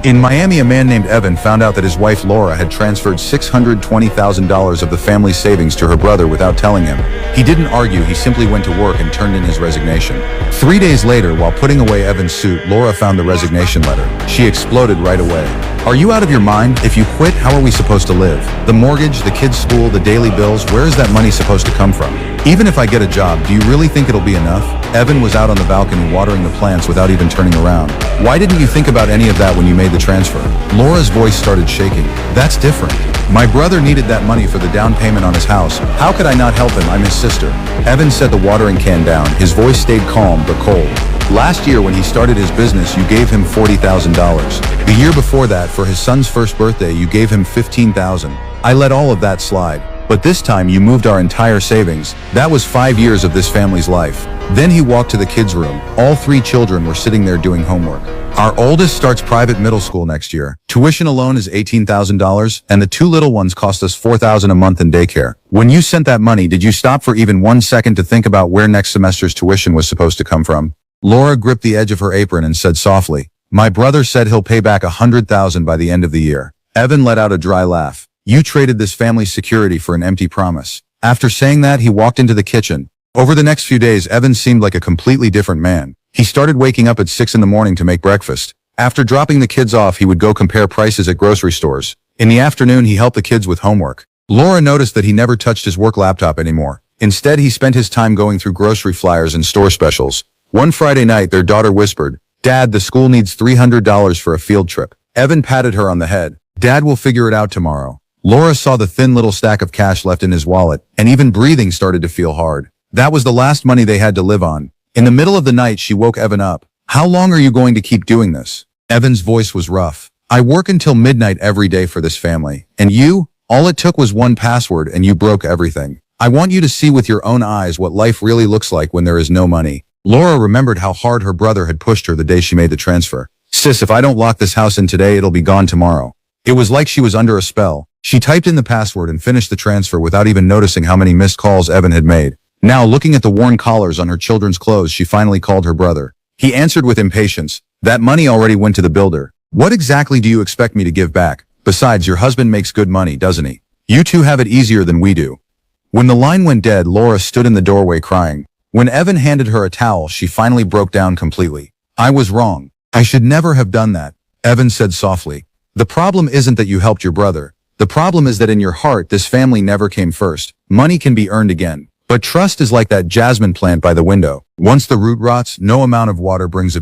In Miami, a man named Evan found out that his wife Laura had transferred $620,000 of the family's savings to her brother without telling him. He didn't argue, he simply went to work and turned in his resignation. 3 days later, while putting away Evan's suit, Laura found the resignation letter. She exploded right away. "Are you out of your mind? If you quit, how are we supposed to live? The mortgage, the kids' school, the daily bills, where is that money supposed to come from? Even if I get a job, do you really think it'll be enough?" Evan was out on the balcony watering the plants without even turning around. "Why didn't you think about any of that when you made the transfer?" Laura's voice started shaking. "That's different. My brother needed that money for the down payment on his house. How could I not help him? I'm his sister." Evan set the watering can down. His voice stayed calm but cold. "Last year when he started his business, you gave him $40,000. The year before that, for his son's first birthday, you gave him $15,000. I let all of that slide. But this time you moved our entire savings. That was 5 years of this family's life." Then he walked to the kids' room. All 3 children were sitting there doing homework. "Our oldest starts private middle school next year. Tuition alone is $18,000, and the 2 little ones cost us $4,000 a month in daycare. When you sent that money, did you stop for even 1 second to think about where next semester's tuition was supposed to come from?" Laura gripped the edge of her apron and said softly, "My brother said he'll pay back $100,000 by the end of the year." Evan let out a dry laugh. "You traded this family's security for an empty promise." After saying that, he walked into the kitchen. Over the next few days, Evan seemed like a completely different man. He started waking up at 6 in the morning to make breakfast. After dropping the kids off, he would go compare prices at grocery stores. In the afternoon, he helped the kids with homework. Laura noticed that he never touched his work laptop anymore. Instead, he spent his time going through grocery flyers and store specials. One Friday night, their daughter whispered, "Dad, the school needs $300 for a field trip." Evan patted her on the head. "Dad will figure it out tomorrow." Laura saw the thin little stack of cash left in his wallet, and even breathing started to feel hard. That was the last money they had to live on. In the middle of the night, she woke Evan up. "How long are you going to keep doing this?" Evan's voice was rough. "I work until midnight every day for this family. And you? All it took was one password and you broke everything. I want you to see with your own eyes what life really looks like when there is no money." Laura remembered how hard her brother had pushed her the day she made the transfer. "Sis, if I don't lock this house in today, it'll be gone tomorrow." It was like she was under a spell. She typed in the password and finished the transfer without even noticing how many missed calls Evan had made. Now, looking at the worn collars on her children's clothes, she finally called her brother. He answered with impatience. "That money already went to the builder. What exactly do you expect me to give back? Besides, your husband makes good money, doesn't he? You two have it easier than we do." When the line went dead, Laura stood in the doorway crying. When Evan handed her a towel, she finally broke down completely. "I was wrong. I should never have done that," Evan said softly. "The problem isn't that you helped your brother. The problem is that in your heart, this family never came first. Money can be earned again. But trust is like that jasmine plant by the window. Once the root rots, no amount of water brings it back."